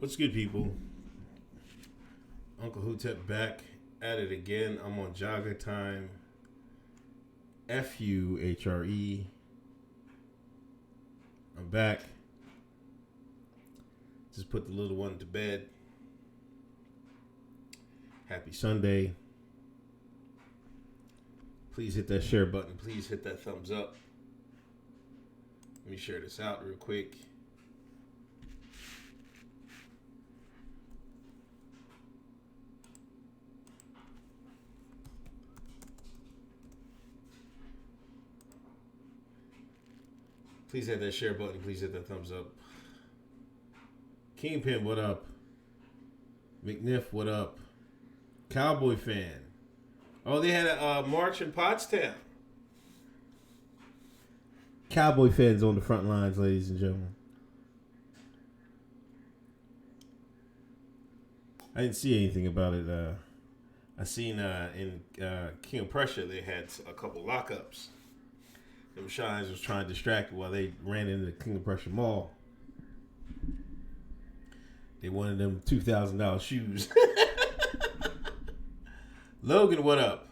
What's good, people? Uncle Hotep back at it again. I'm on jogger time. FUHRE. I'm back. Just put the little one to bed. Happy Sunday. Please hit that share button. Please hit that thumbs up. Let me share this out real quick. Please hit that share button. Please hit that thumbs up. Kingpin, what up? McNiff, what up? Cowboy fan. Oh, they had a march in Pottstown. Cowboy fans on the front lines, ladies and gentlemen. I didn't see anything about it. I seen in King of Prussia they had a couple lockups. Them shines was trying to distract while they ran into the King of Prussia Mall. They wanted them $2,000 shoes. Logan, what up?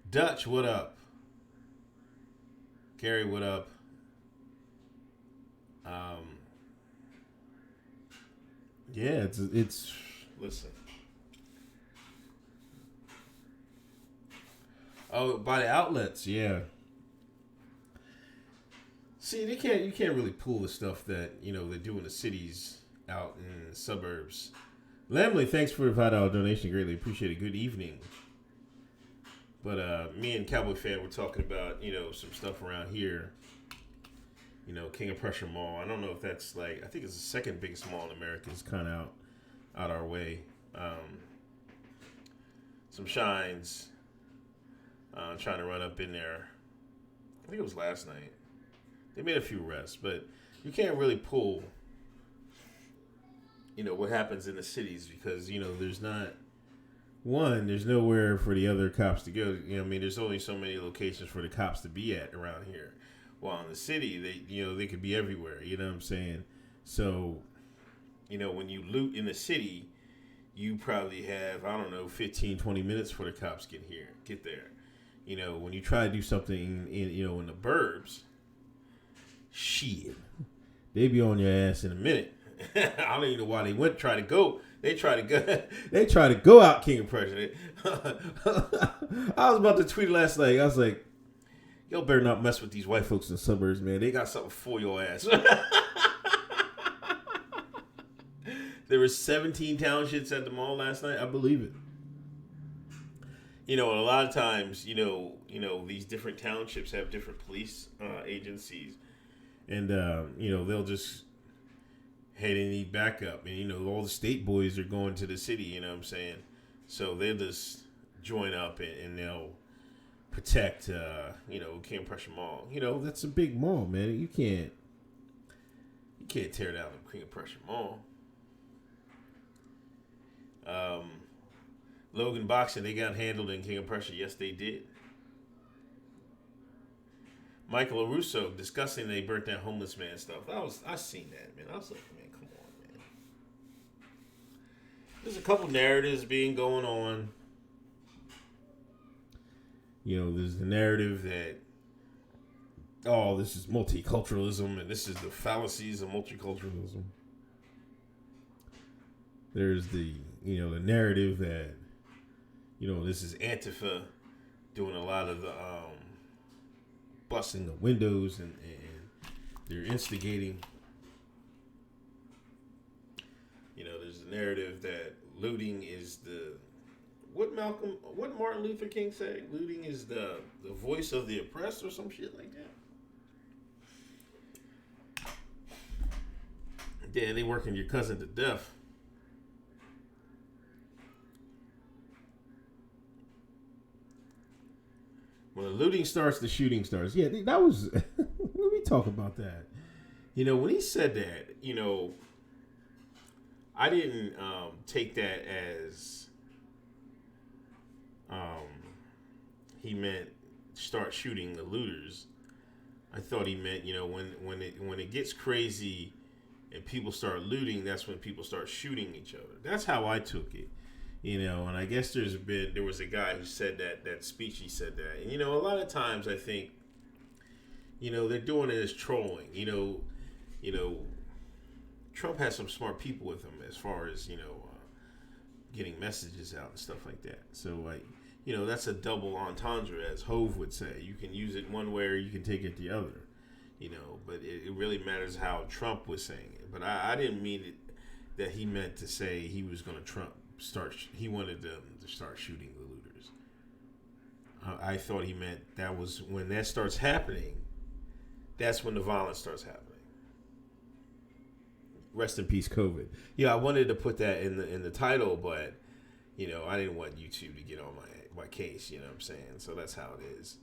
Dutch, what up? Gary, what up? Yeah, it's listen. Oh, by the outlets, yeah. See, you can't really pull the stuff that they do in the cities out in the suburbs. Lamley, thanks for the $5 donation. Greatly appreciate it. Good evening. But me and Cowboy Fan were talking about some stuff around here. King of Prussia Mall. I don't know if that's I think it's the second biggest mall in America. It's kind of out our way. Some shines. Trying to run up in there. I think it was last night. They made a few arrests, but you can't really pull, what happens in the cities because, there's nowhere for the other cops to go. There's only so many locations for the cops to be at around here. While in the city, they could be everywhere. You know what I'm saying? So, when you loot in the city, you probably have, 15, 20 minutes for the cops get there. When you try to do something in the burbs, shit, they be on your ass in a minute. I don't even know why they try to go. They try to go out King of Prussia. I was about to tweet last night. I was like, y'all better not mess with these white folks in the suburbs, man. They got something for your ass. There were 17 townships at the mall last night. I believe it. And a lot of times, these different townships have different police agencies. And, they'll just, hey, they need backup. And, all the state boys are going to the city, you know what I'm saying? So they'll just join up and they'll protect, King of Prussia Mall. That's a big mall, man. You can't tear down the King of Prussia Mall. Logan Boxing, they got handled in King of Prussia. Yes, they did. Michael LaRusso discussing they burnt that homeless man stuff. I seen that, man. I was like, man, come on, man. There's a couple narratives going on. There's the narrative that, this is multiculturalism and this is the fallacies of multiculturalism. There's the narrative that, this is Antifa doing a lot of the busting the windows and they're instigating. There's a narrative that looting is what Martin Luther King said? Looting is the voice of the oppressed or some shit like that. Yeah, they working your cousin to death. When the looting starts, the shooting starts. Yeah, that was. Let me talk about that. When he said that, I didn't take that as he meant start shooting the looters. I thought he meant, when it gets crazy and people start looting, that's when people start shooting each other. That's how I took it. And I guess there was a guy who said that speech, he said that. And, a lot of times I think, they're doing it as trolling. Trump has some smart people with him as far as, getting messages out and stuff like that. So, that's a double entendre, as Hove would say. You can use it one way or you can take it the other, but it really matters how Trump was saying it. But I didn't mean it that he meant to say he was going to he wanted them to start shooting the looters. I thought he meant that was when that starts happening, that's when the violence starts happening. Rest in peace, COVID. Yeah, I wanted to put that in the title, but I didn't want YouTube to get on my case. You know what I'm saying? So that's how it is.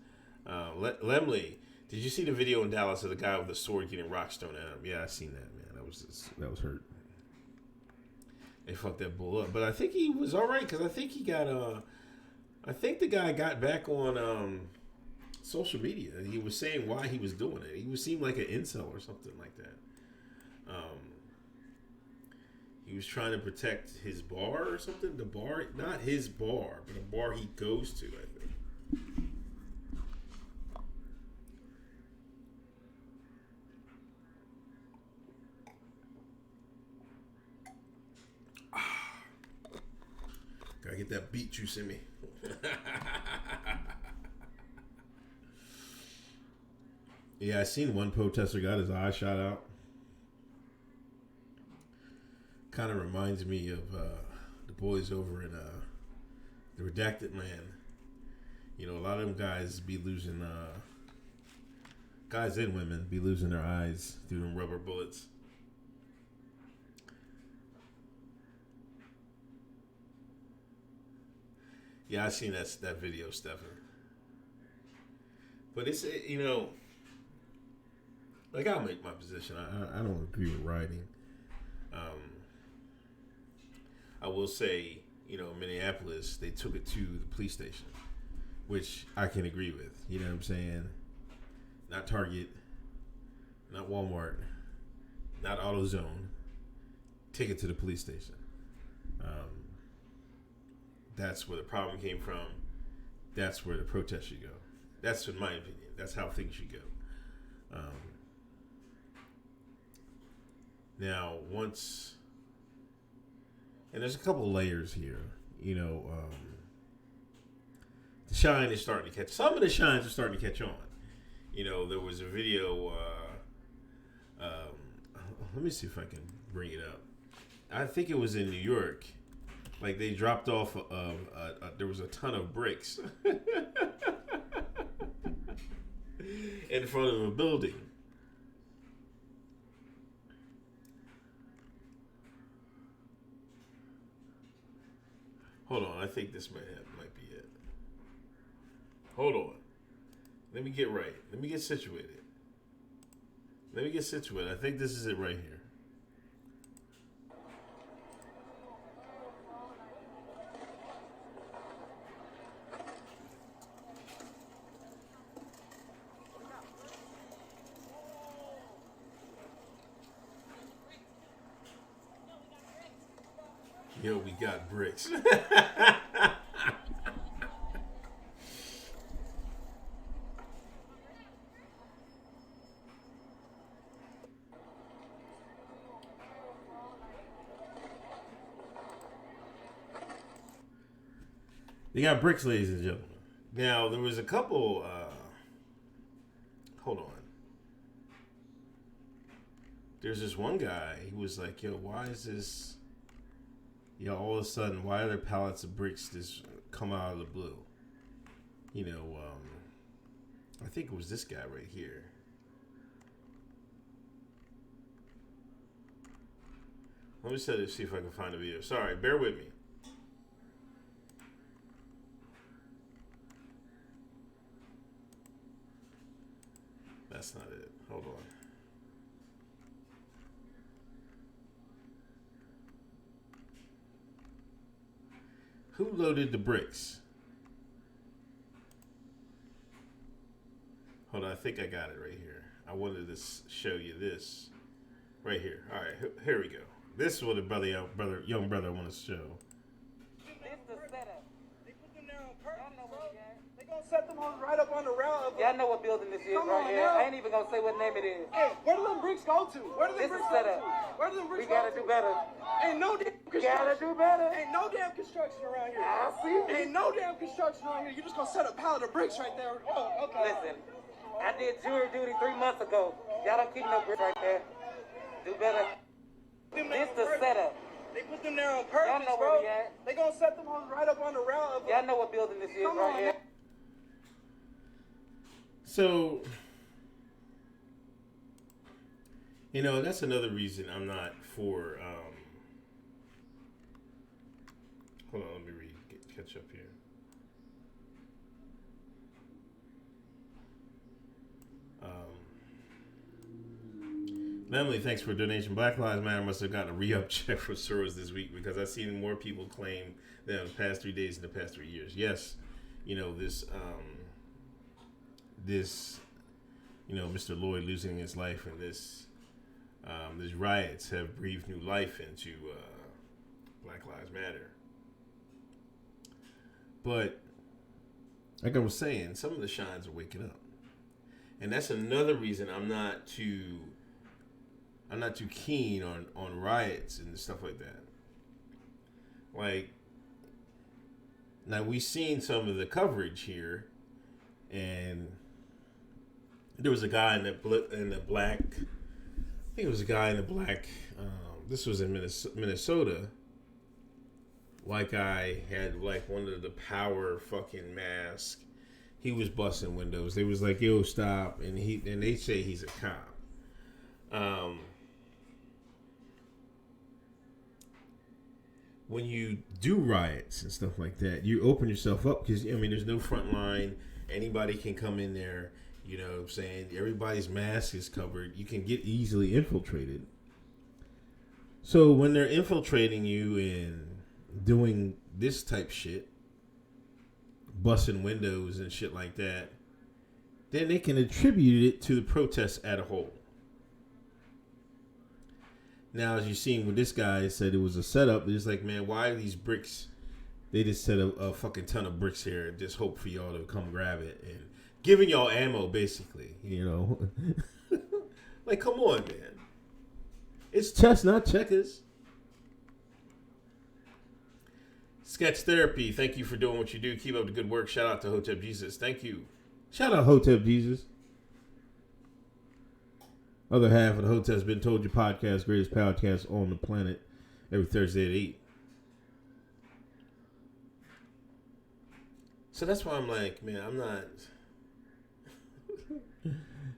Lemley, did you see the video in Dallas of the guy with the sword getting rocks thrown at him? Yeah, I seen that, man. That was hurt. They fucked that bull up, but I think he was all right because I think he got I think the guy got back on social media. He was saying why he was doing it. He seemed like an incel or something like that. He was trying to protect his bar or something. The bar, not his bar, but a bar he goes to, I think. Gotta get that beet juice in me. Yeah, I seen one protester got his eye shot out. Kind of reminds me of the boys over in the Redacted Land. A lot of them guys be losing, guys and women be losing their eyes through them rubber bullets. Yeah, I seen that video, Stefan. But it's, like, I'll make my position. I don't agree with rioting. I will say, Minneapolis, they took it to the police station, which I can agree with. You know what I'm saying? Not Target, not Walmart, not AutoZone. Take it to the police station. That's where the problem came from. That's where the protest should go. That's in my opinion. That's how things should go. Now, and there's a couple layers here. The shine is starting to catch. Some of the shines are starting to catch on. There was a video. Let me see if I can bring it up. I think it was in New York. Like they dropped off there was a ton of bricks in front of a building. Hold on, I think this might be it. Hold on. Let me get right. Let me get situated. I think this is it right here. Yo, we got bricks. They got bricks, ladies and gentlemen. Now, there was a couple... hold on. There's this one guy. He was like, yo, why is this... all of a sudden, why are there pallets of bricks just come out of the blue? I think it was this guy right here. Let me see if I can find a video. Sorry, bear with me. That's not it. Hold on. Who loaded the bricks? Hold on, I think I got it right here. I wanted to show you this. Right here. All right, here we go. This is what the young brother I want to show. This the setup. They put them there on purpose, Y'all know bro. what we got. They gonna set them on right up on the rail. Y'all know what building this is Come right on here. now. I ain't even gonna say what name it is. Hey, where do them bricks go to? Where do them This is bricks go setup. to? Where do them bricks We gotta go do to? better. Ain't no damn We gotta construction. do better. Ain't no damn construction around here. I see. Ain't no damn construction around here. You just gonna set a pallet of bricks right there. Oh, okay. Listen, I did jury duty 3 months ago. Y'all don't keep no bricks right there. Do better. Them there This on the purpose. setup. They put them there on purpose, Y'all know bro. where we at. They gonna set them on right up on the rail. Y'all know what building this is Come right on here. now. So, that's another reason I'm not for. Hold on, let me catch up here. Emily, thanks for a donation. Black Lives Matter must have gotten a re-up check for Soros this week because I've seen more people claim that in the past 3 days than the past 3 years. Yes, this Mr. Lloyd losing his life and these riots have breathed new life into Black Lives Matter. But like I was saying, some of the shines are waking up, and that's another reason I'm not too keen on riots and stuff like that. Like, now we've seen some of the coverage here, and there was a guy in the black. I think it was a guy in the black. This was in Minnesota. White guy had like one of the power fucking masks. He was busting windows. They was like, "Yo, stop!" And they say he's a cop. When you do riots and stuff like that, you open yourself up because there's no front line. Anybody can come in there. You know what I'm saying? Everybody's mask is covered. You can get easily infiltrated. So when they're infiltrating you and doing this type shit, busting windows and shit like that, then they can attribute it to the protests as a whole. Now, as you've seen with this guy, said it was a setup. It's like, man, why are these bricks? They just set a fucking ton of bricks here and just hope for y'all to come grab it and giving y'all ammo, basically. Like, come on, man. It's chess, not checkers. Sketch Therapy, thank you for doing what you do. Keep up the good work. Shout out to Hotep Jesus. Thank you. Shout out Hotep Jesus. Other half of the Hoteps Been Told You podcast, greatest podcast on the planet, every Thursday at 8. So that's why I'm like, man, I'm not.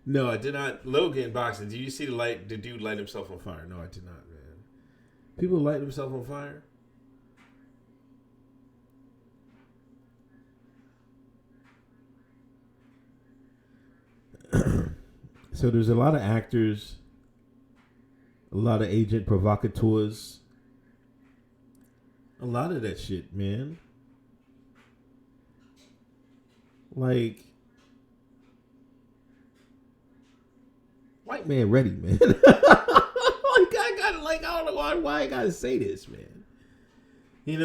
No, I did not. Logan boxing. Did you see the dude light himself on fire? No, I did not, man. People light themselves on fire? So there's a lot of actors, a lot of agent provocateurs, a lot of that shit, man. Like, white man ready, man. I don't know why I gotta say this, man. And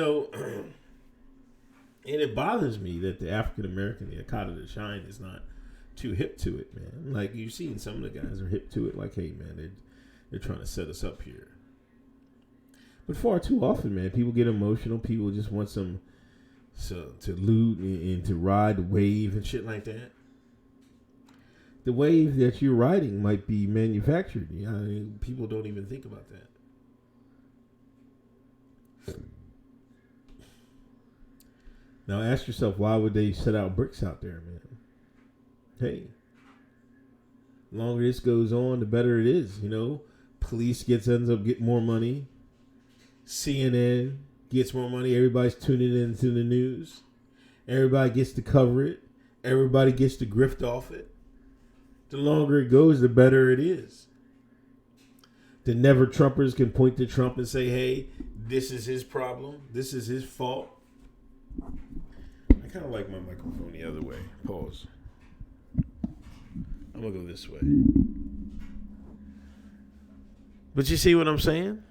it bothers me that the African American, the Akata the Shine, is not too hip to it, man. Like, you've seen some of the guys are hip to it. Like, hey, man, they're trying to set us up here. But far too often, man, people get emotional. People just want to loot and to ride the wave and shit like that. The wave that you're riding might be manufactured. People don't even think about that. Now ask yourself, why would they set out bricks out there, man? Hey, the longer this goes on, the better it is. Police ends up getting more money. CNN gets more money. Everybody's tuning into the news. Everybody gets to cover it. Everybody gets to grift off it. The longer it goes, the better it is. The never Trumpers can point to Trump and say, hey, this is his problem. This is his fault. I kind of like my microphone the other way. Pause. I'm going to go this way. But you see what I'm saying?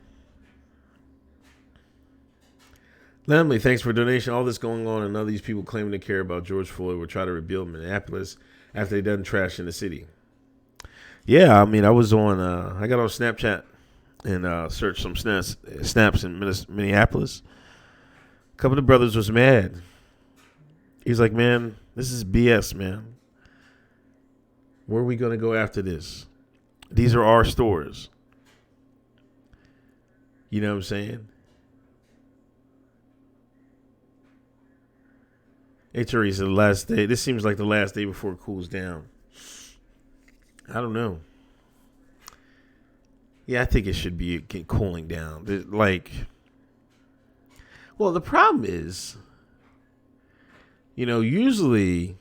Lemley, thanks for donation. All this going on and none of these people claiming to care about George Floyd will try to rebuild Minneapolis after they done trash in the city. Yeah, I mean, I was on, I got on Snapchat and searched some snaps in Minneapolis. A couple of the brothers was mad. He's like, man, this is BS, man. Where are we going to go after this? These are our stores. You know what I'm saying? Hey, Teresa, the last day. This seems like the last day before it cools down. I don't know. Yeah, I think it should be cooling down. Well, the problem is, usually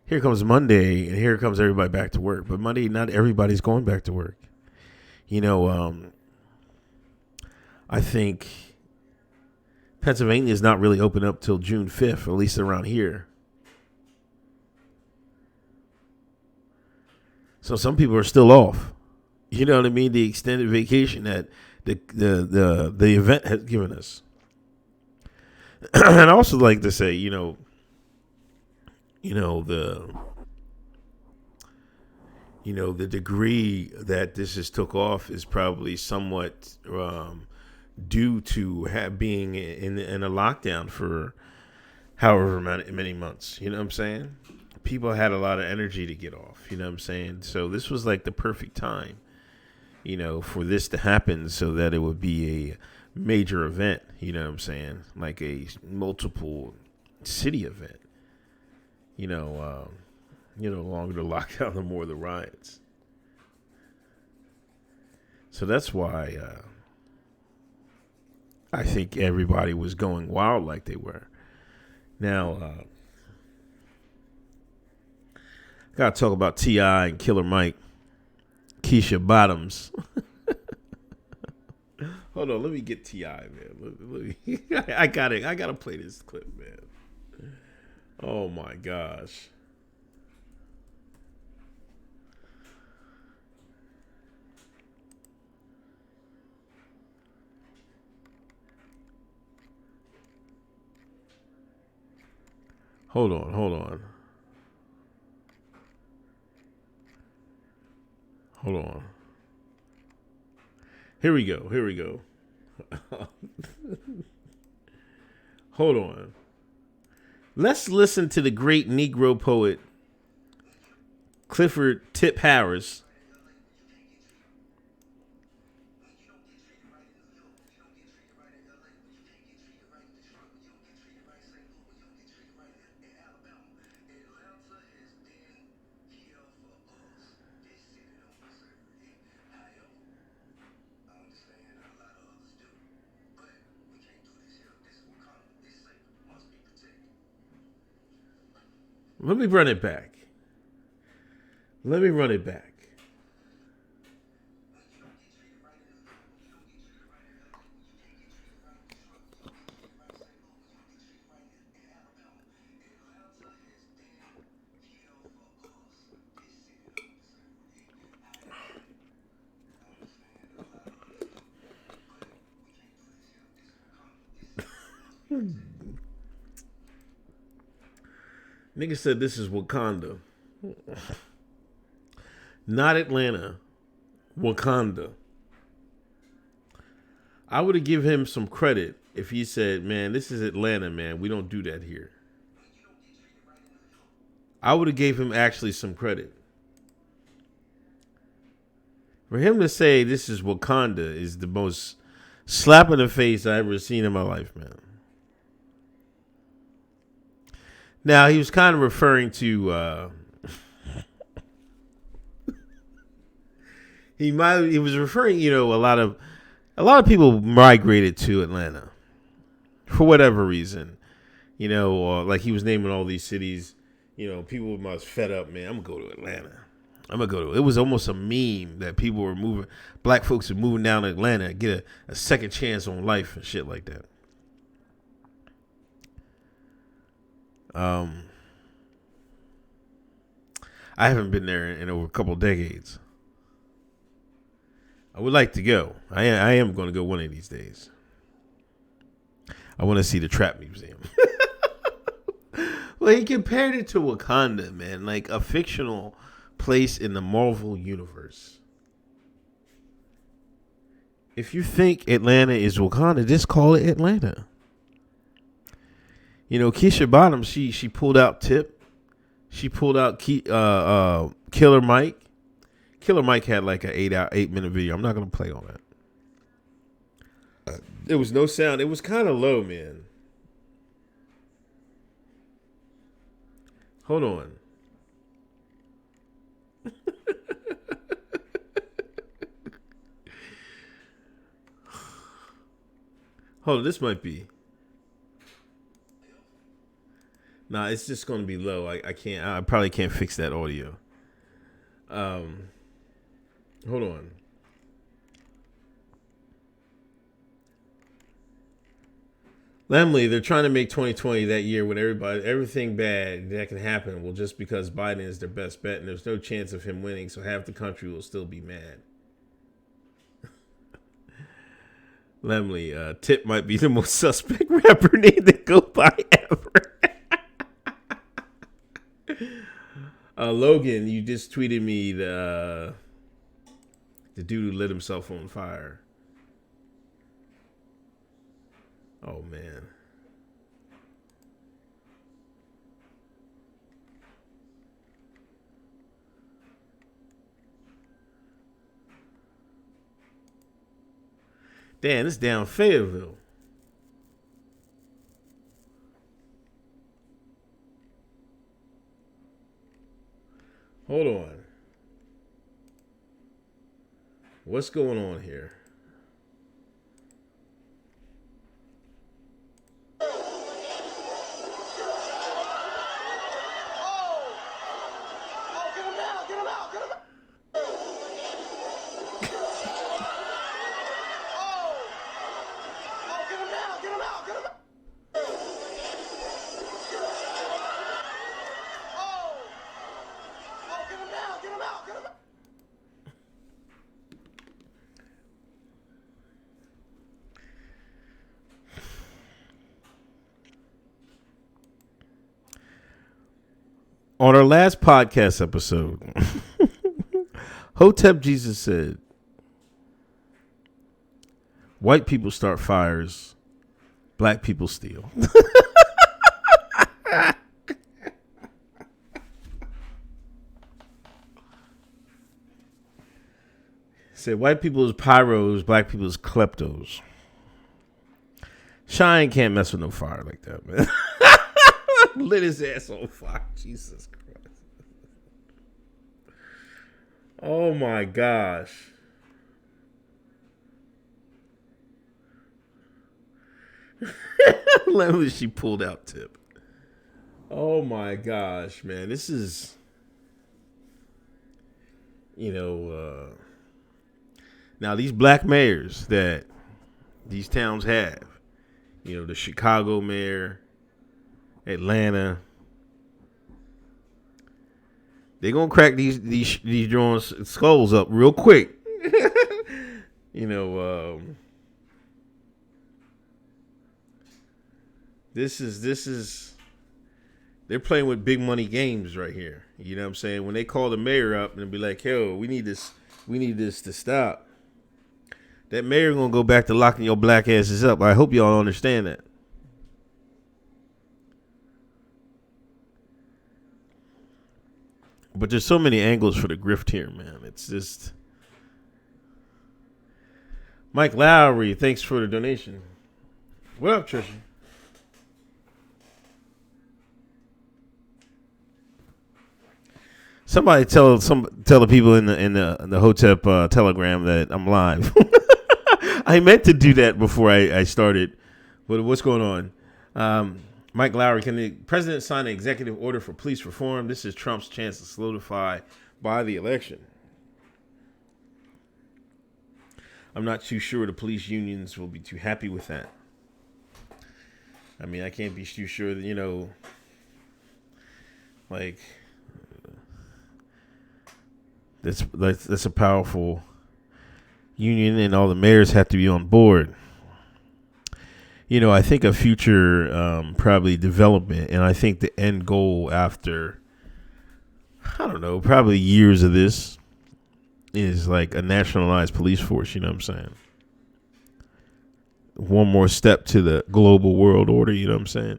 here comes Monday and here comes everybody back to work. But Monday, not everybody's going back to work. I think Pennsylvania is not really open up till June 5th, at least around here. So some people are still off. You know what I mean? The extended vacation that the event has given us. And I also like to say, the degree that this has took off is probably somewhat due to being in a lockdown for however many months. You know what I'm saying? People had a lot of energy to get off. You know what I'm saying? So this was like the perfect time, for this to happen so that it would be a major event. You know what I'm saying? Like a multiple city event. Longer the lockdown, the more the riots. So that's why I think everybody was going wild like they were. Now, gotta talk about T.I. and Killer Mike, Keisha Bottoms. Hold on, let me get T.I., man. Let me I gotta play this clip, man. Oh my gosh. Hold on. Here we go. Hold on. Let's listen to the great Negro poet Clifford Tip Harris. Let me run it back. Nigga said this is Wakanda. Not Atlanta. Wakanda. I would have given him some credit if he said, man, this is Atlanta, man. We don't do that here. I would have gave him actually some credit. For him to say this is Wakanda is the most slap in the face I ever seen in my life, man. Now, he was kind of referring to, he was referring, a lot of people migrated to Atlanta for whatever reason, or like he was naming all these cities, people were fed up, man, I'm going to go to Atlanta. It was almost a meme that people were moving, black folks are moving down to Atlanta, get a second chance on life and shit like that. I haven't been there in over a couple decades. I would like to go. I am going to go one of these days. I want to see the Trap Museum. Well, he compared it to Wakanda, man, like a fictional place in the Marvel universe. If you think Atlanta is Wakanda, just call it Atlanta. You know, Keisha Bottoms, she pulled out Tip. She pulled out Killer Mike. Killer Mike had like an 8-minute video. I'm not gonna play on that. There was no sound. It was kind of low, man. Hold on. Hold on, this might be. Nah, it's just gonna be low. I probably can't fix that audio. Hold on. Lemley, they're trying to make 2020 that year when everything bad that can happen will just because Biden is their best bet and there's no chance of him winning, so half the country will still be mad. Lemley, Tip might be the most suspect rapper name to go by ever. Logan, you just tweeted me the dude who lit himself on fire. Oh, man. Damn, it's down Fayetteville. Hold on. What's going on here? On our last podcast episode, Hotep Jesus said, white people start fires, black people steal. Said white people is pyros, black people is kleptos. Shine can't mess with no fire like that, man. Lit his ass on fire. Jesus Christ. Oh my gosh. Let me she pulled out Tip. Oh my gosh, man. This is, now these black mayors that these towns have, the Chicago mayor, Atlanta, they're gonna crack these drones skulls up real quick. This is they're playing with big money games right here. You know what I'm saying? When they call the mayor up and be like, "Yo, we need this to stop," that mayor gonna go back to locking your black asses up. I hope y'all understand that. But there's so many angles for the grift here, man. It's just Mike Lowry, thanks for the donation. What up, Trisha? Somebody tell the people in the Hotep Telegram that I'm live. I meant to do that before I started, but what's going on? Mike Lowry, can the president sign an executive order for police reform? This is Trump's chance to solidify by the election. I'm not too sure the police unions will be too happy with that. I mean, I can't be too sure that, like, that's a powerful union and all the mayors have to be on board. I think a future probably development, and I think the end goal after, I don't know, probably years of this is like a nationalized police force, you know what I'm saying? One more step to the global world order, you know what I'm saying?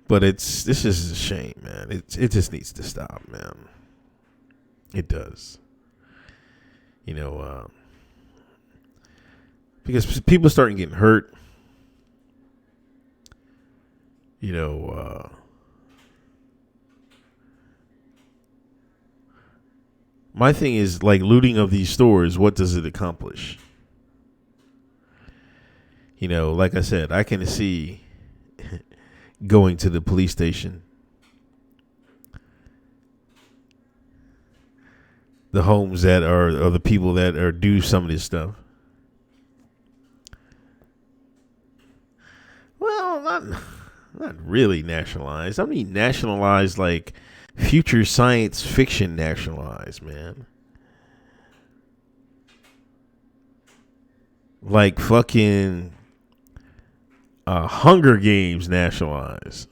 But this is a shame, man. It just needs to stop, man. It does. Because people are starting getting hurt. My thing is, like, looting of these stores, what does it accomplish? Like I said, I can see going to the police station, the homes that are the people that are do some of this stuff. Well, not really nationalized. I mean, nationalized like future science fiction nationalized, man. Like fucking Hunger Games nationalized.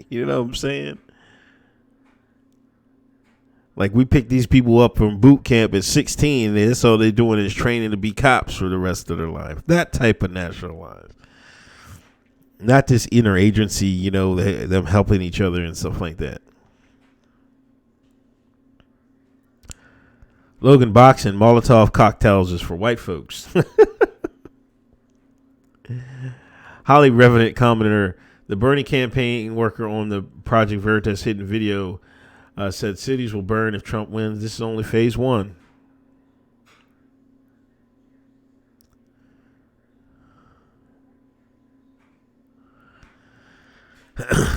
You know what I'm saying? Like, we picked these people up from boot camp at 16, and that's all they're doing is training to be cops for the rest of their life. That type of nationalized. Not this interagency, them helping each other and stuff like that. Logan Boxing, Molotov cocktails is for white folks. Holly Revenant commenter, the Bernie campaign worker on the Project Veritas hidden video, said cities will burn if Trump wins. This is only phase 1.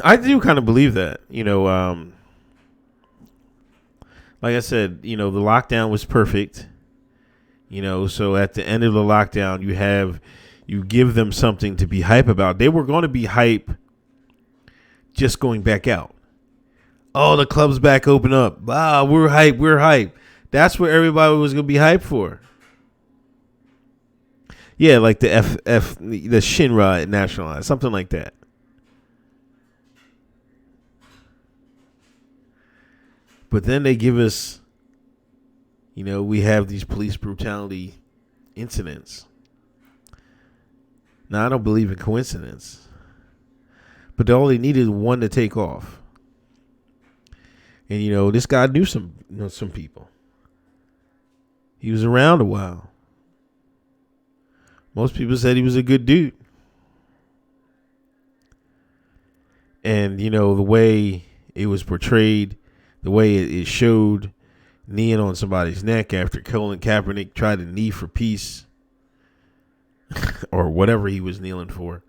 I do kind of believe that, like I said, the lockdown was perfect, so at the end of the lockdown, you give them something to be hype about. They were going to be hype just going back out. Oh, the club's back open up. Ah, we're hype. That's what everybody was going to be hyped for. Yeah, like the the Shinra nationalized, something like that. But then they give us, we have these police brutality incidents. Now, I don't believe in coincidence. But all they needed one to take off. And, this guy knew some people. He was around a while. Most people said he was a good dude. And, the way it was portrayed, the way it showed kneeing on somebody's neck after Colin Kaepernick tried to knee for peace or whatever he was kneeling for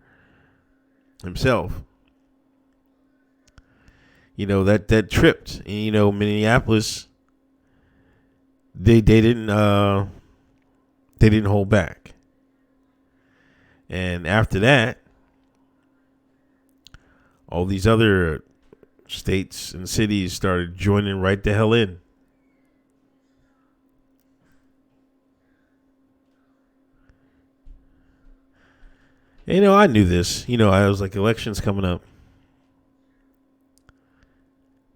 himself. That tripped. And, Minneapolis, they didn't hold back. And after that, all these other states and cities started joining right the hell in. I knew this. I was like, elections coming up.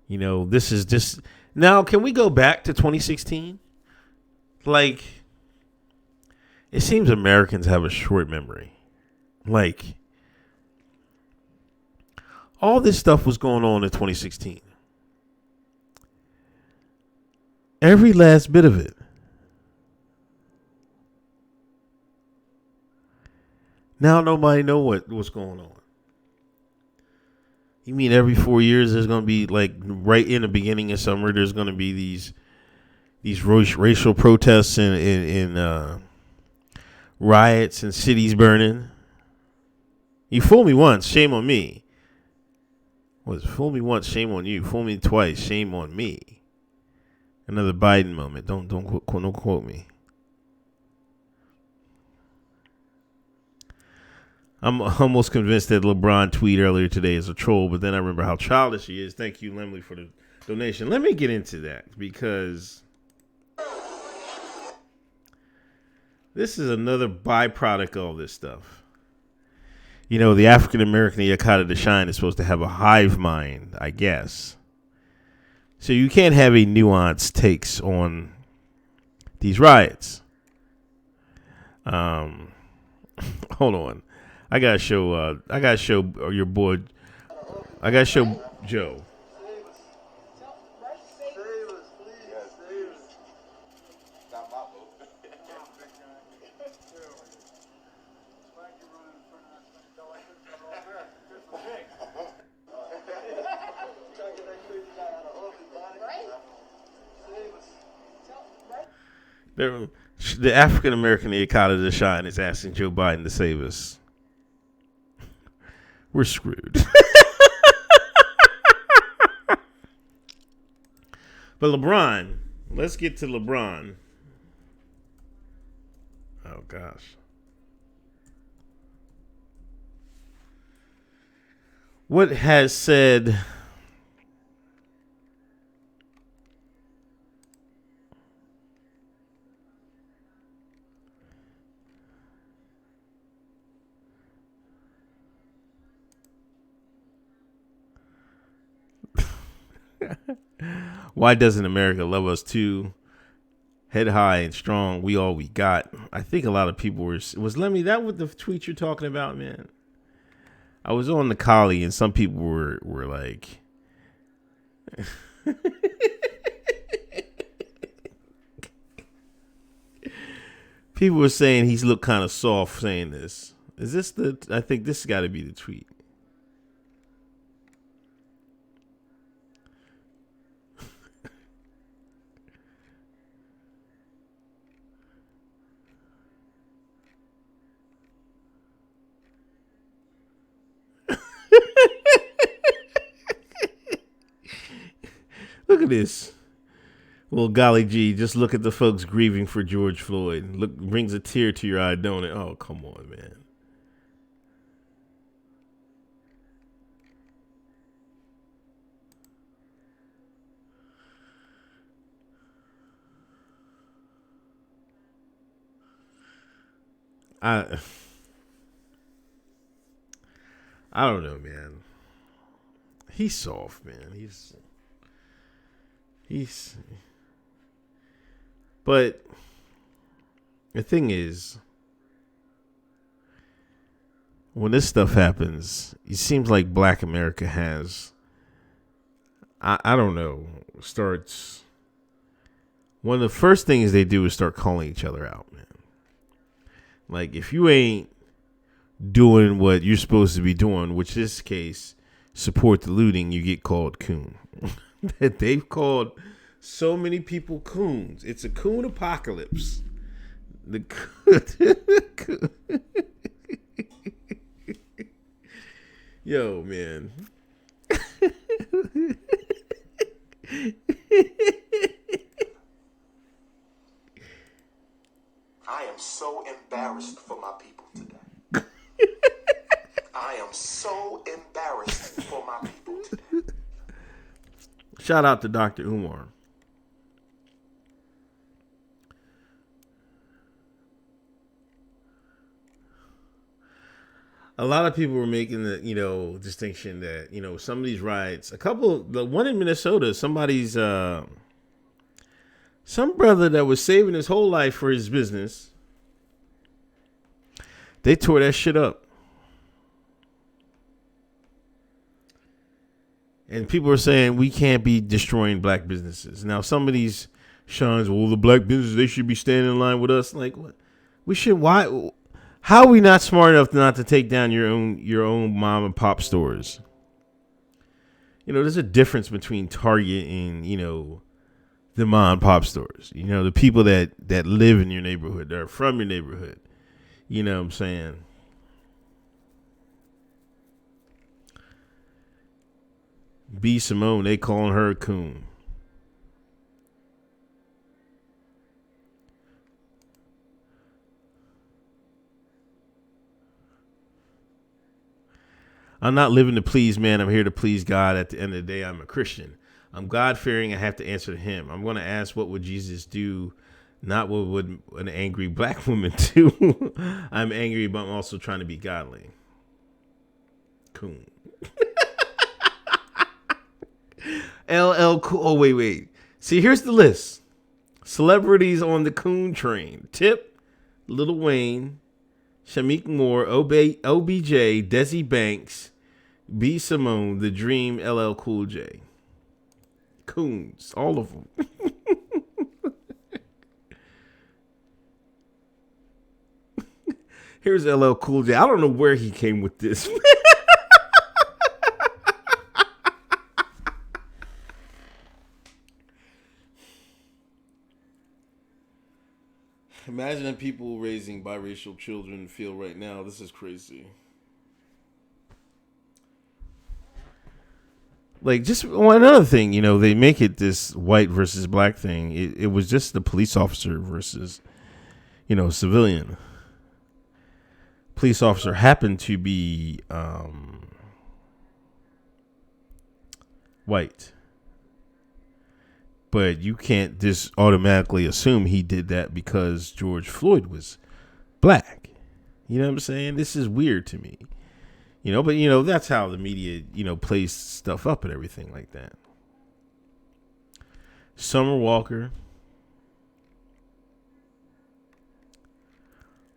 This is just... Now, can we go back to 2016? Like, it seems Americans have a short memory. Like, all this stuff was going on in 2016. Every last bit of it. Now nobody know what's going on. You mean every 4 years there's going to be, like, right in the beginning of summer, there's going to be these racial protests and riots and cities burning? You fool me once, shame on me. Fool me once, shame on you. Fool me twice, shame on me. Another Biden moment. Don't quote me. I'm almost convinced that LeBron tweet earlier today is a troll, but then I remember how childish he is. Thank you, Lemley, for the donation. Let me get into that because this is another byproduct of all this stuff. You know, the African American Yakata to shine is supposed to have a hive mind, I guess. So you can't have a nuanced takes on these riots. Hold on. I gotta show your boy. I gotta show Joe. The African American Yakata to shine is asking Joe Biden to save us. We're screwed. But LeBron, let's get to LeBron. Oh gosh. What has said why doesn't America love us too? Head high and strong, we all we got. I think a lot of people was Lemmy that what the tweet you're talking about, man? I was on the collie and some people were like people were saying he's looked kind of soft saying this. Is this I think this has got to be the tweet. Look at this. Well, golly gee, just look at the folks grieving for George Floyd. Look, brings a tear to your eye, don't it? Oh, come on, man. I don't know, man. He's soft, man. He's but the thing is, when this stuff happens, it seems like Black America has I don't know, starts one of the first things they do is start calling each other out, man. Like if you ain't doing what you're supposed to be doing, which in this case support the looting, you get called coon. That they've called so many people coons. It's a coon apocalypse. The yo, man. I am so embarrassed for my people today. I am so embarrassed for my people today. Shout out to Dr. Umar. A lot of people were making the, distinction that, some of these riots, the one in Minnesota, somebody's, some brother that was saving his whole life for his business, they tore that shit up. And people are saying we can't be destroying black businesses. Now, some of these shines, well, the black businesses, they should be standing in line with us. Like, what? We should, why? How are we not smart enough not to take down your own mom and pop stores? There's a difference between Target and, the mom and pop stores. The people that live in your neighborhood, that are from your neighborhood. You know what I'm saying? B. Simone, they calling her a coon. I'm not living to please man. I'm here to please God. At the end of the day, I'm a Christian. I'm God-fearing. I have to answer to him. I'm going to ask, what would Jesus do? Not what would an angry black woman do. I'm angry, but I'm also trying to be godly. Coon. LL Cool. Oh, wait. See, here's the list. Celebrities on the Coon train. Tip, Lil Wayne, Shamik Moore, OBJ, Desi Banks, B. Simone, The Dream, LL Cool J. Coons. All of them. Here's LL Cool J. I don't know where he came with this. Imagine the people raising biracial children feel right now. This is crazy. Like, just one other thing, you know, they make it this white versus black thing. It was just the police officer versus, you know, civilian. Police officer happened to be white. But you can't just automatically assume he did that because George Floyd was black. You know what I'm saying? This is weird to me. You know, but, you know, that's how the media, you know, plays stuff up and everything like that. Summer Walker.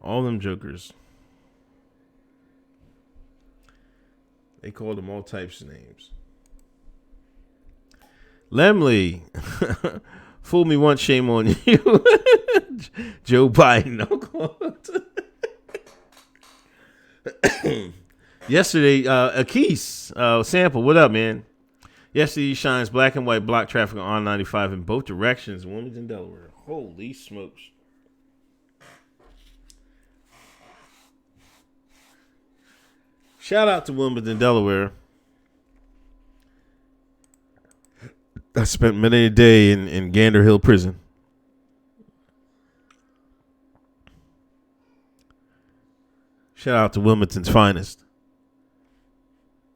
All them jokers. They called them all types of names. Lemley. Fool me once, shame on you. Joe Biden. Yesterday, Akis, Sample, what up, man? Yesterday shines black and white block traffic on I-95 in both directions, Wilmington, Delaware. Holy smokes. Shout out to Wilmington, Delaware. I spent many a day in Gander Hill Prison. Shout out to Wilmington's finest.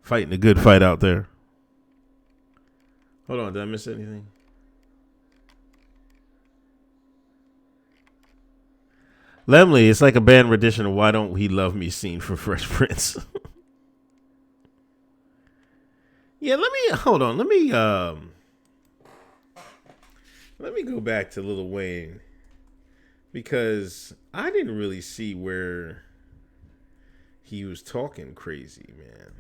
Fighting a good fight out there. Hold on, did I miss anything? Lemley, it's like a band rendition of Why Don't He Love Me scene from Fresh Prince. Yeah, let me go back to Lil Wayne, because I didn't really see where he was talking crazy, man.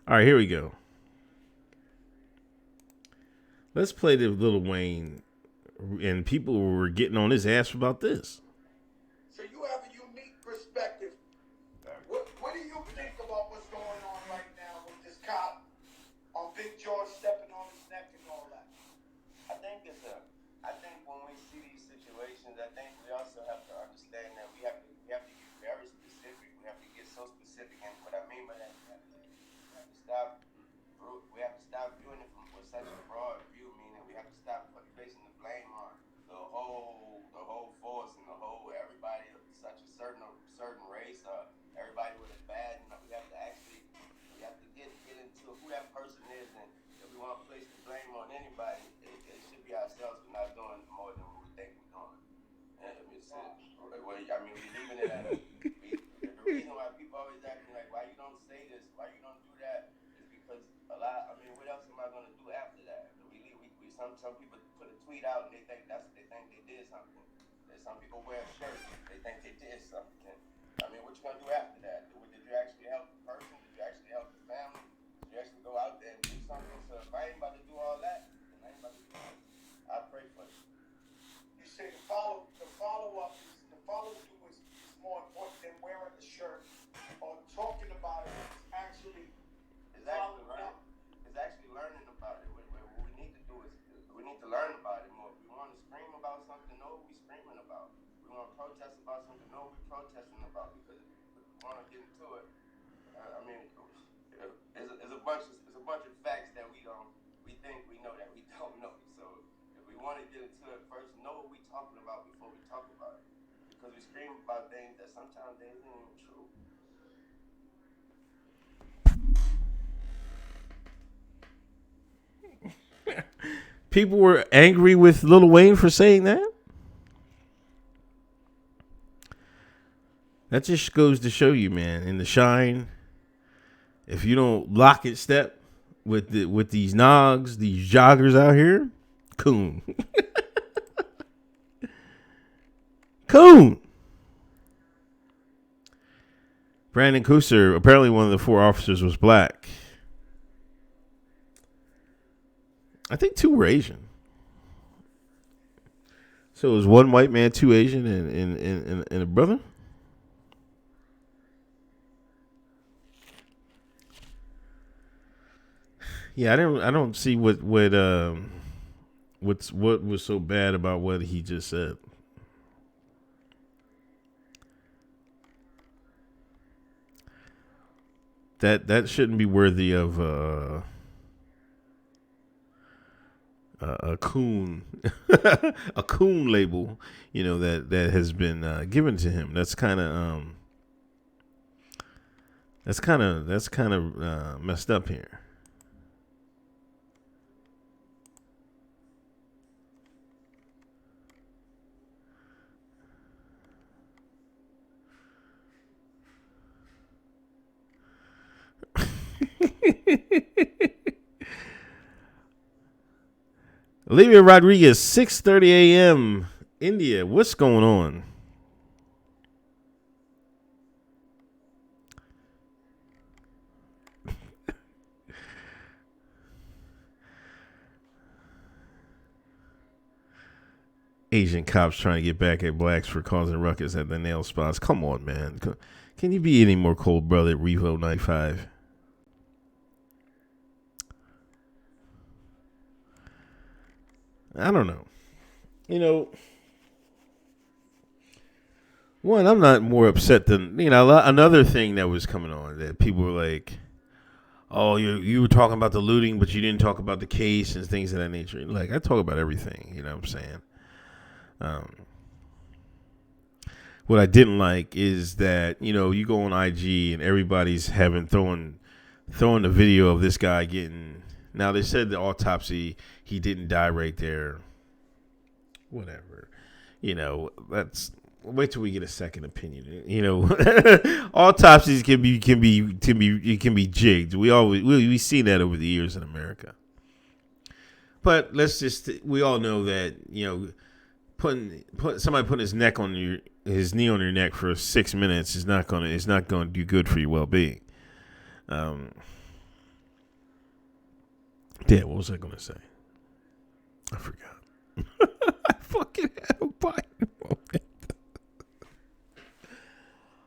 All right, here we go. Let's play the Lil Wayne, and people were getting on his ass about this. So you have a unique perspective. What do you think about what's going on right now with this cop on Big George stepping on his neck and all that? I think when we see these situations, I think we also have to understand that we have to get very specific. We have to get so specific, and what I mean by that, we have to stop viewing it from such a broad view, meaning we have to stop placing the blame on the whole force and the whole everybody of such a certain race or everybody with a bad. We have to get into who that person is, and if we want to place the blame on anybody, it should be ourselves for not doing more than what we think we're doing. And we're leaving it at the reason why people always ask me, like, why you don't say this, why you don't do that, is because what else am I going to do after that? Some people put a tweet out and they think they did something. There's some people wear shirts, they think they did something. What you going to do after that? Did you actually help the person? Did you actually help the family? Did you actually go out there and do something? So if I ain't about to do all that, then I ain't about to do it. I pray for you. You say the follow-up is more important than wearing the shirt or talking about it. It's actually learning about it. What we need to do is we need to learn about it more. If we want to scream about something, know what we're screaming about. If we want to protest about something, know what we're protesting about. Because if we want to get into it, it's a bunch of facts that we think we know that we don't know. So if we want to get into it first, know what we talking about before we talk about it. Because we scream about things that sometimes they ain't even true. People were angry with Lil Wayne for saying that. That just goes to show you, man, in the shine, if you don't lock it step with these nogs, these joggers out here, coon. Coon. Brandon Cooser, apparently one of the 4 officers was black. I think 2 were Asian. So it was 1 white man, 2 Asian, and a brother. Yeah, I don't see what was so bad about what he just said. That shouldn't be worthy of a coon a coon label, that has been given to him. That's kind of messed up here. Olivia Rodriguez, 6:30 a.m. India. What's going on? Asian cops trying to get back at blacks for causing ruckus at the nail spots. Come on, man. Can you be any more cold-blooded, Revo 95? I don't know. One, I'm not more upset than, another thing that was coming on that people were like, oh, you were talking about the looting, but you didn't talk about the case and things of that nature. Like, I talk about everything, you know what I'm saying? What I didn't like is that, you go on IG and everybody's throwing the video of this guy getting. Now, they said the autopsy, he didn't die right there. Whatever. That's. Wait till we get a second opinion. Autopsies can be jigged. We seen that over the years in America. But we all know that, somebody putting his knee on your neck for 6 minutes is not going to do good for your well-being. Yeah, what was I going to say? I forgot. I fucking had a bite moment.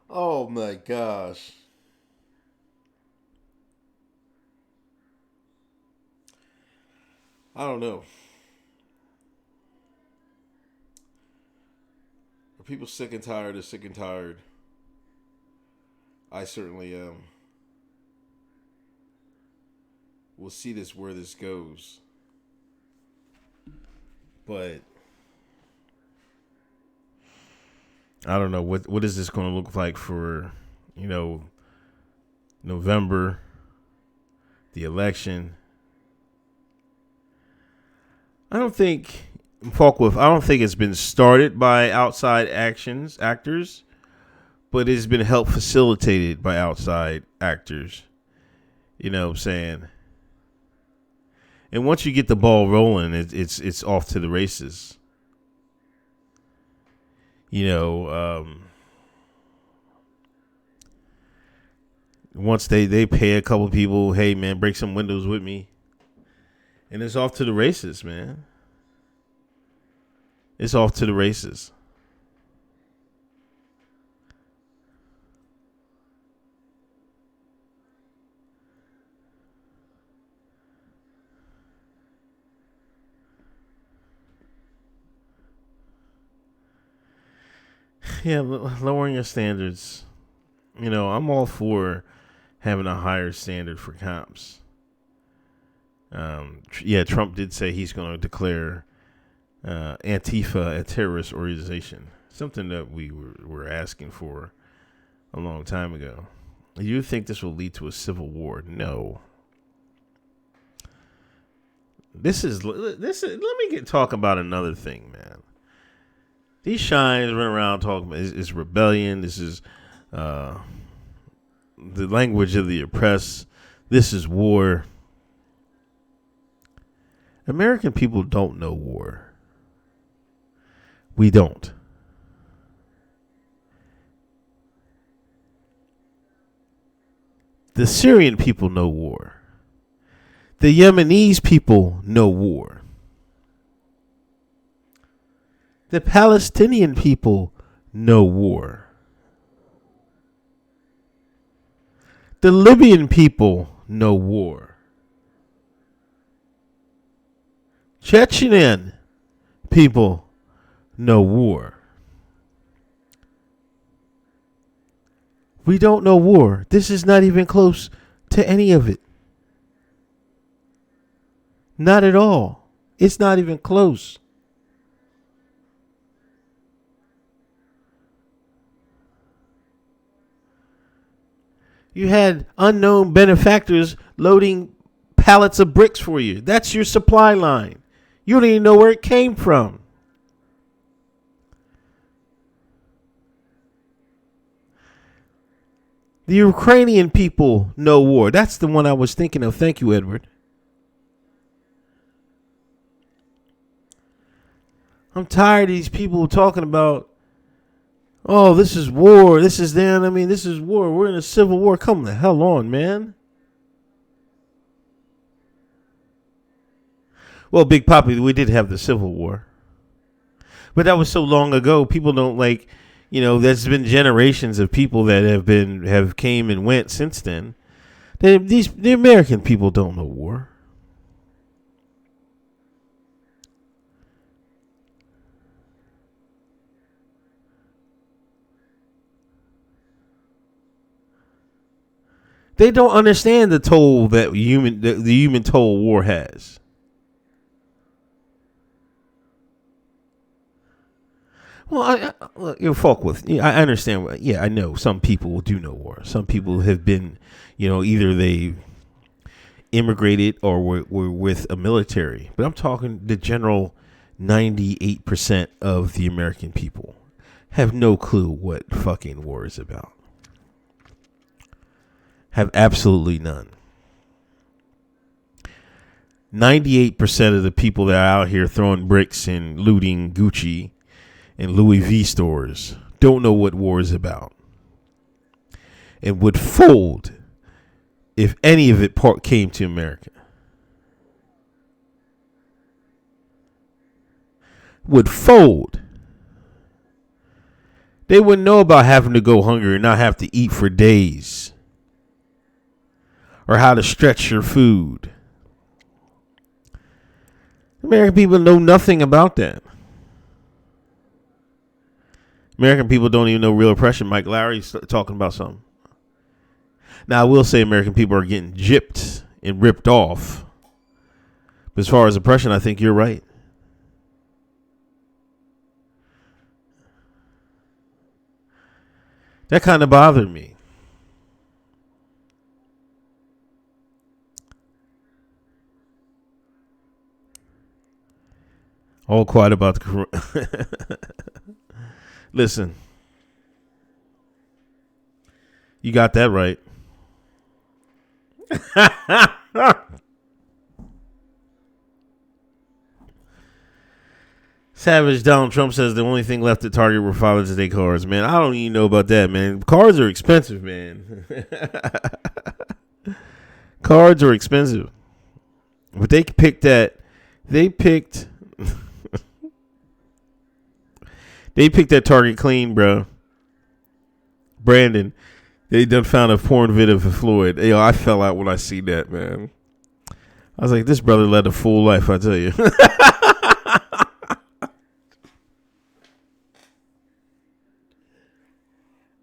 Oh my gosh. I don't know. Are people sick and tired or sick and tired? I certainly am. We'll see where this goes. But I don't know what is this going to look like for, November, the election. I don't think it's been started by outside actors, but it's been helped facilitated by outside actors. You know what I'm saying? And once you get the ball rolling, it's off to the races. Once they pay a couple people, hey man, break some windows with me, and it's off to the races, man. It's off to the races. Yeah, lowering your standards. I'm all for having a higher standard for cops. Trump did say he's going to declare Antifa a terrorist organization. Something that we were asking for a long time ago. Do you think this will lead to a civil war? No. Let me talk about another thing, man. These shines run around talking about it's rebellion. This is the language of the oppressed. This is war. American people don't know war. We don't. The Syrian people know war. The Yemenis people know war. The Palestinian people know war. The Libyan people know war. Chechen people know war. We don't know war. This is not even close to any of it. Not at all. It's not even close. You had unknown benefactors loading pallets of bricks for you. That's your supply line. You don't even know where it came from. The Ukrainian people know war. That's the one I was thinking of. Thank you, Edward. I'm tired of these people talking about, oh, this is war. This is them. I mean, this is war. We're in a civil war. Come the hell on, man. Well, Big Papi, we did have the Civil War. But that was so long ago. People don't there's been generations of people that have came and went since then. The American people don't know war. They don't understand the toll that the human toll war has. Well, I understand. Yeah, I know some people do know war. Some people have been, either they immigrated or were with a military. But I'm talking the general 98% of the American people have no clue what fucking war is about. Have absolutely none. 98% of the people that are out here throwing bricks and looting Gucci and Louis V stores don't know what war is about and would fold if any of it came to America. Would fold. They wouldn't know about having to go hungry and not have to eat for days, or how to stretch your food. American people know nothing about that. American people don't even know real oppression. Mike Lowry's talking about something. Now, I will say American people are getting gypped and ripped off. But as far as oppression, I think you're right. That kind of bothered me. All quiet about the Listen, you got that right. Savage Donald Trump says the only thing left at Target were Father's Day cards. Man, I don't even know about that, man. Cards are expensive, man. Cards are expensive. But they picked that. They picked that Target clean, bro. Brandon, they done found a porn video for Floyd. Yo, I fell out when I see that, man. I was like, this brother led a full life, I tell you.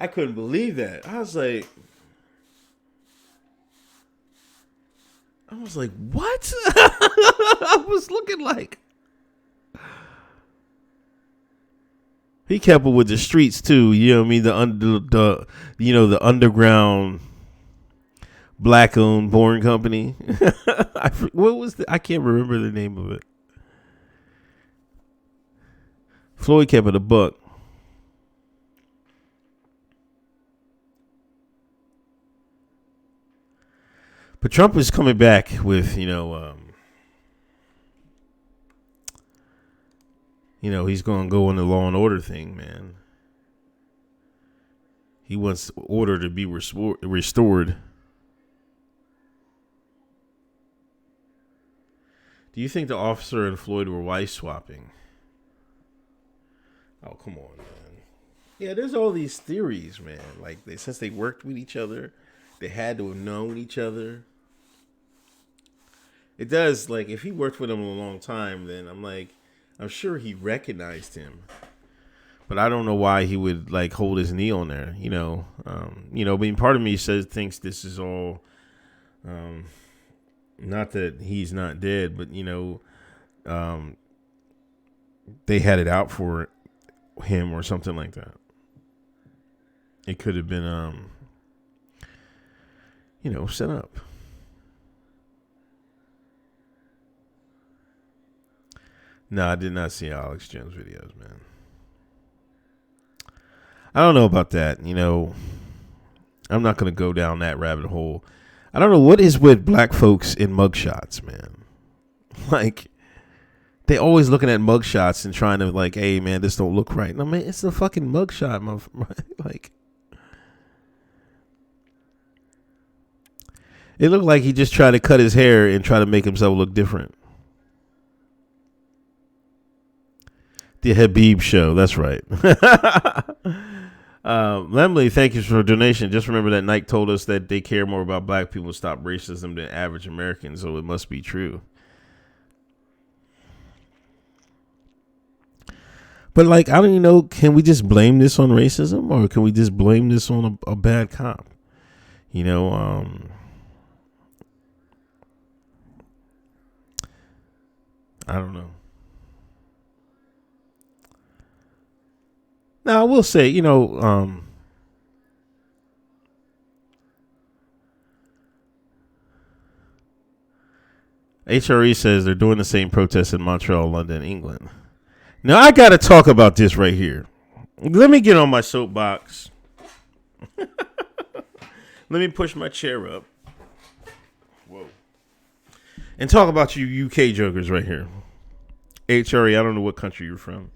I couldn't believe that. I was like, what? I was looking like, He kept it with the streets too. You know what I mean? The underground black-owned porn company. I can't remember the name of it. Floyd kept it a buck. But Trump is coming back with, he's going to go on the law and order thing, man. He wants order to be restored. Do you think the officer and Floyd were wife swapping? Oh, come on, man. Yeah, there's all these theories, man. Like, since they worked with each other, they had to have known each other. It does, like, if he worked with him a long time, then I'm sure he recognized him. But I don't know why he would, like, hold his knee on there, I mean, part of me thinks this is all, not that he's not dead, but, they had it out for him or something like that. It could have been, set up. No, I did not see Alex Jones videos, man. I don't know about that. I'm not going to go down that rabbit hole. I don't know what is with black folks in mugshots, man. Like, they always looking at mugshots and trying to, like, hey, man, this don't look right. No, man, it's a fucking mugshot, like. It looked like he just tried to cut his hair and try to make himself look different. The Habib show, that's right. Lemley, thank you for a donation. Just remember that Nike told us that they care more about black people stop racism than average Americans, so it must be true. But, like, I don't even know, can we just blame this on racism, or can we just blame this on a bad cop? I don't know. Now, I will say, HRE says they're doing the same protests in Montreal, London, England. Now, I got to talk about this right here. Let me get on my soapbox. Let me push my chair up. Whoa. And talk about you UK jokers right here. HRE, I don't know what country you're from.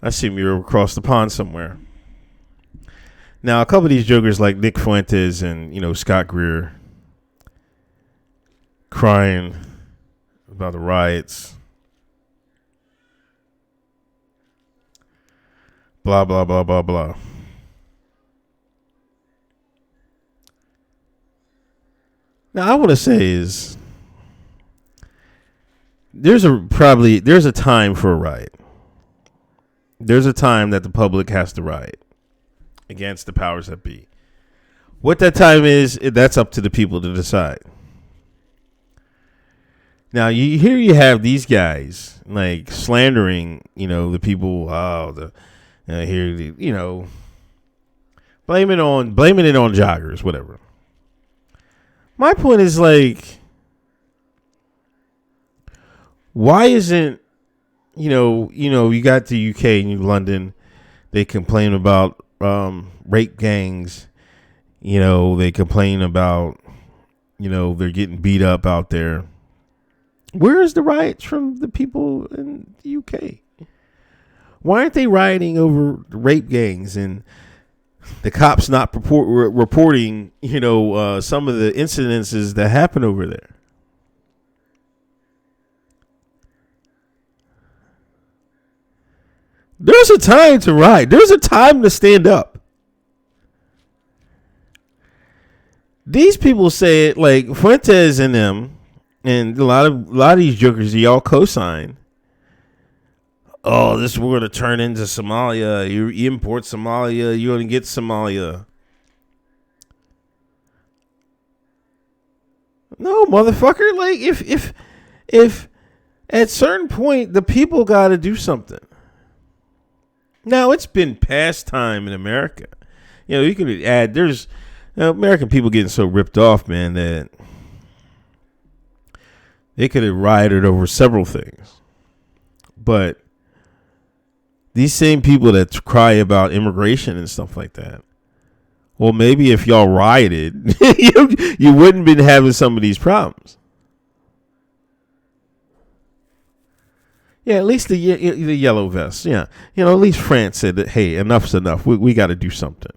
I see you're across the pond somewhere. Now, a couple of these jokers like Nick Fuentes and, Scott Greer crying about the riots. Blah, blah, blah, blah, blah. Now, I want to say is there's a time for a riot. There's a time that the public has to riot against the powers that be. What that time is, that's up to the people to decide. Now, you have these guys like slandering, the people. Blaming it on joggers, whatever. My point is, like, why isn't you got the UK and London, they complain about rape gangs. They complain about, they're getting beat up out there. Where is the riots from the people in the UK? Why aren't they rioting over rape gangs and the cops not reporting, some of the incidences that happen over there? There's a time to riot. There's a time to stand up. These people say it like Fuentes and them, and a lot of these jokers, y'all co-sign. Oh, we're going to turn into Somalia. You import Somalia, you're going to get Somalia. No, motherfucker. Like, if at certain point the people got to do something. Now, it's been past time in America. You know, you could add, there's American people getting so ripped off, man, that they could have rioted over several things. But these same people that cry about immigration and stuff like that, well, maybe if y'all rioted, you wouldn't been having some of these problems. Yeah, at least the yellow vests. Yeah, you know, at least France said that, hey, enough's enough. We got to do something.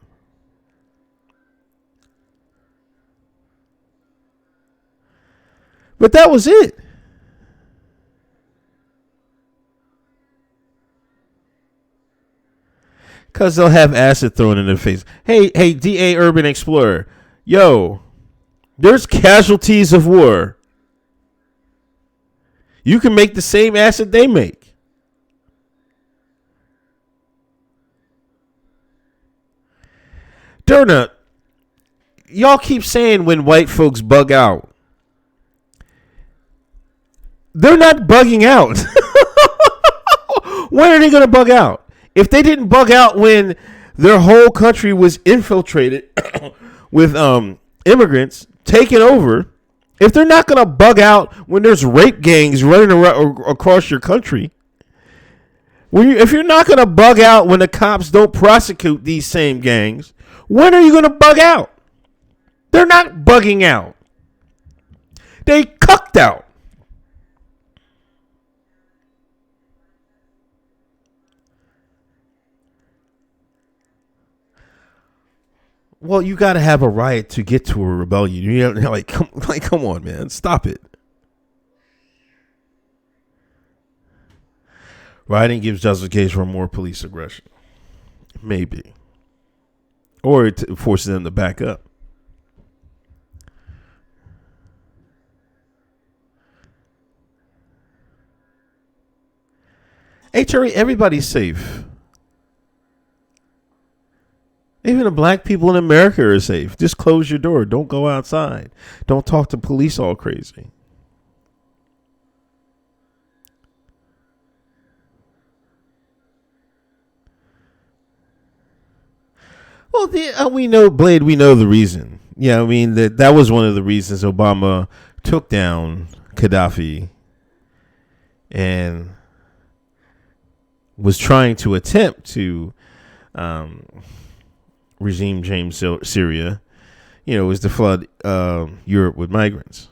But that was it. Because they'll have acid thrown in their face. Hey, DA Urban Explorer. Yo, there's casualties of war. You can make the same acid they make. Derna, y'all keep saying when white folks bug out. They're not bugging out. When are they going to bug out? If they didn't bug out when their whole country was infiltrated with immigrants taking over, if they're not going to bug out when there's rape gangs running around across your country, if you're not going to bug out when the cops don't prosecute these same gangs, when are you going to bug out? They're not bugging out. They cucked out. Well, you got to have a riot to get to a rebellion. You know, come on, man, stop it. Rioting gives justification for more police aggression, maybe, or it forces them to back up. Hey, Terry, everybody's safe. Even the black people in America are safe. Just close your door. Don't go outside. Don't talk to police all crazy. Well, we know, Blade, we know the reason. Yeah, I mean, that was one of the reasons Obama took down Gaddafi and was trying to attempt to regime James Syria, you know, was to flood Europe with migrants.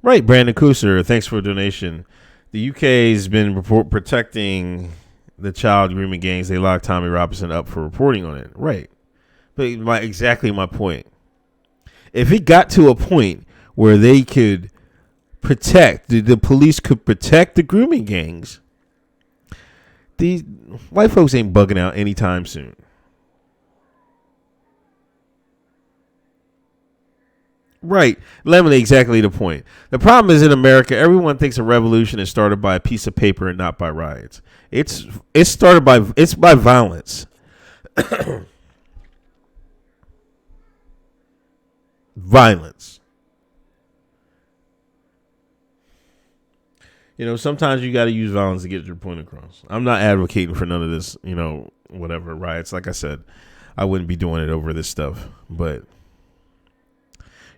Right, Brandon Cooser, thanks for a donation. The UK has been protecting the child grooming gangs. They locked Tommy Robinson up for reporting on it. Right. But exactly my point. If it got to a point where they could protect, the police could protect the grooming gangs, these white folks ain't bugging out anytime soon. Right. Lemony, exactly the point. The problem is in America, everyone thinks a revolution is started by a piece of paper and not by riots. It's by violence. Violence. You know, sometimes you got to use violence to get your point across. I'm not advocating for none of this, you know, whatever riots. Like I said, I wouldn't be doing it over this stuff. But,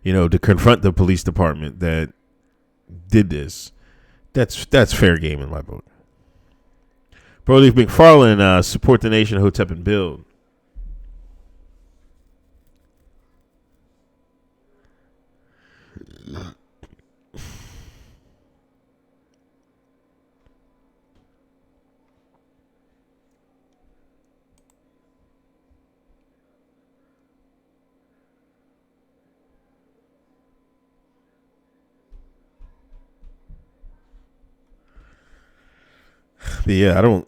you know, to confront the police department that did this, that's fair game in my book. Brody McFarland, support the nation, Hotep and build. But yeah, I don't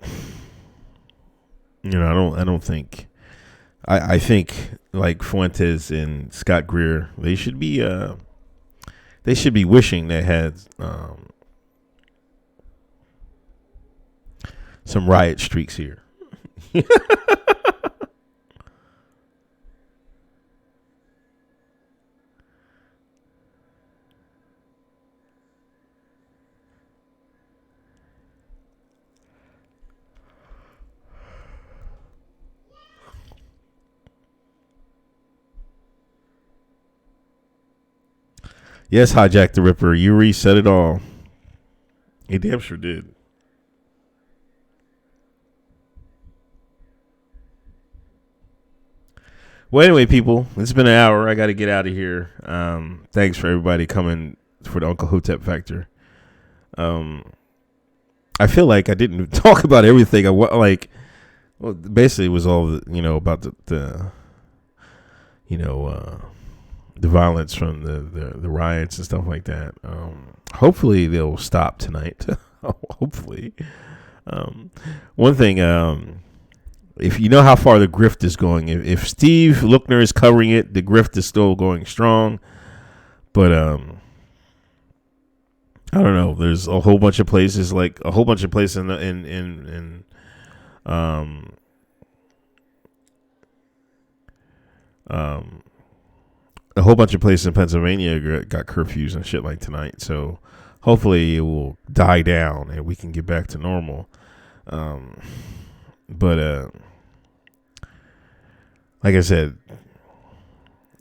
think, I think like Fuentes and Scott Greer, they should be wishing they had some riot streaks here. Yes, Hijack the Ripper. You reset it all. He damn sure did. Well, anyway, people, it's been an hour. I got to get out of here. Thanks for everybody coming for the Uncle Hotep Factor. I feel like I didn't talk about everything. Well, basically, it was all about the violence from the riots and stuff like that. Hopefully, they'll stop tonight. Hopefully, one thing. If you know how far the grift is going, if Steve Lookner is covering it, the grift is still going strong. But I don't know. There's a whole bunch of places, a whole bunch of places in Pennsylvania got curfews and shit like tonight. So hopefully it will die down and we can get back to normal. But like I said,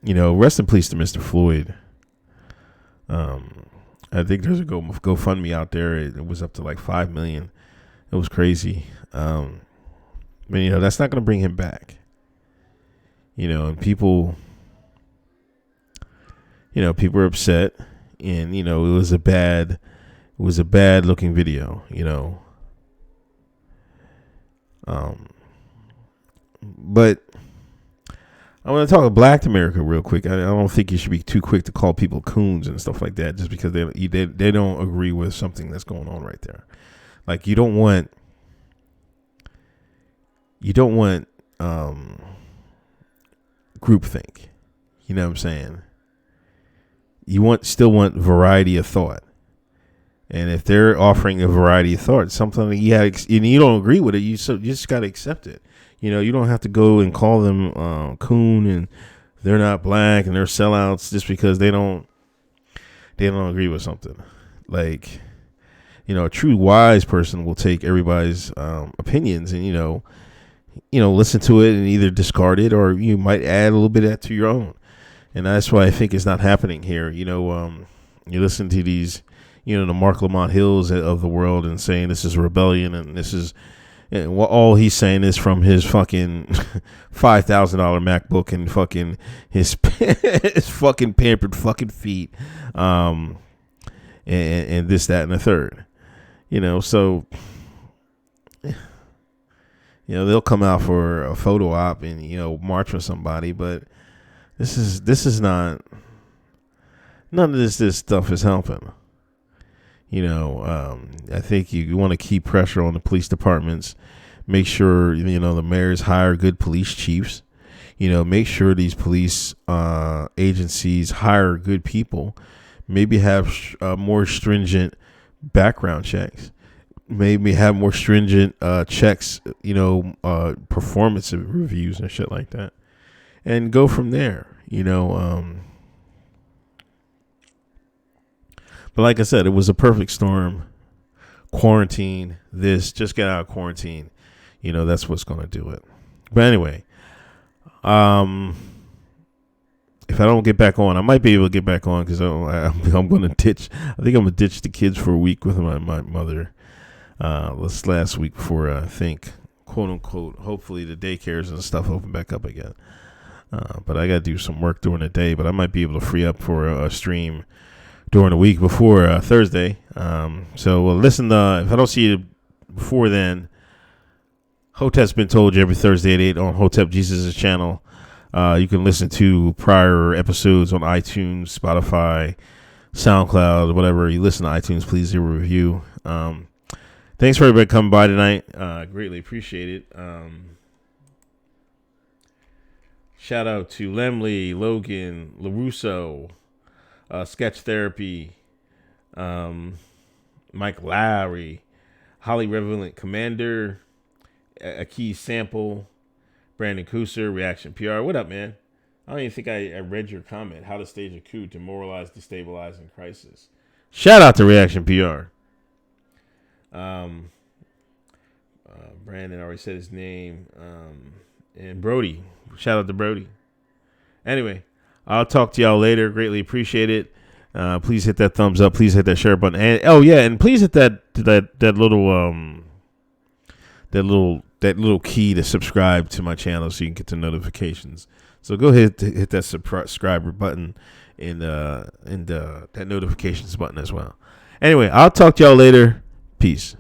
rest in peace to Mr. Floyd. I think there's a GoFundMe out there. It was up to like 5 million. It was crazy. But that's not going to bring him back. And people are upset, and it was a bad looking video. But I want to talk about Black America real quick. I don't think you should be too quick to call people coons and stuff like that just because they don't agree with something that's going on right there. Like you don't want groupthink. You know what I'm saying? You still want variety of thought. And if they're offering a variety of thought, something that and you don't agree with it, you just got to accept it. You don't have to go and call them coon and they're not black and they're sellouts just because they don't agree with something. Like, a true wise person will take everybody's opinions and listen to it and either discard it or you might add a little bit of that to your own. And that's why I think it's not happening here. You listen to these, the Mark Lamont Hills of the world and saying this is rebellion and this is. And all he's saying is from his fucking $5,000 MacBook and fucking his fucking pampered fucking feet, and this, that, and the third, So, they'll come out for a photo op and march with somebody, but this is not. None of this stuff is helping. I think you want to keep pressure on the police departments. Make sure, the mayors hire good police chiefs. Make sure these police agencies hire good people. Maybe have more stringent background checks. Maybe have more stringent checks, performance reviews and shit like that. And go from there, But like I said, it was a perfect storm. Quarantine, just get out of quarantine. That's what's going to do it. But anyway, if I don't get back on, I might be able to get back on because I'm going to ditch. I think I'm going to ditch the kids for a week with my mother. This last week before I think, quote unquote, hopefully the daycares and stuff open back up again. But I got to do some work during the day. But I might be able to free up for a stream during the week before Thursday. So listen, if I don't see you before then, Hotep's Been Told You every Thursday at 8 on Hotep Jesus' channel. You can listen to prior episodes on iTunes, Spotify, SoundCloud, whatever. You listen to iTunes, please leave a review. Thanks for everybody coming by tonight. Greatly appreciate it. Shout out to Lemley, Logan, LaRusso, Sketch Therapy, Mike Lowry, Holly Revelant Commander, Akey Sample, Brandon Cooser, Reaction PR. What up, man? I don't even think I read your comment. How to stage a coup, demoralize, destabilize, and crisis. Shout out to Reaction PR. Brandon already said his name. And Brody. Shout out to Brody. Anyway, I'll talk to y'all later. Greatly appreciate it. Please hit that thumbs up. Please hit that share button. And and please hit that little key to subscribe to my channel so you can get the notifications. So go ahead to hit that subscriber button and that notifications button as well. Anyway, I'll talk to y'all later. Peace.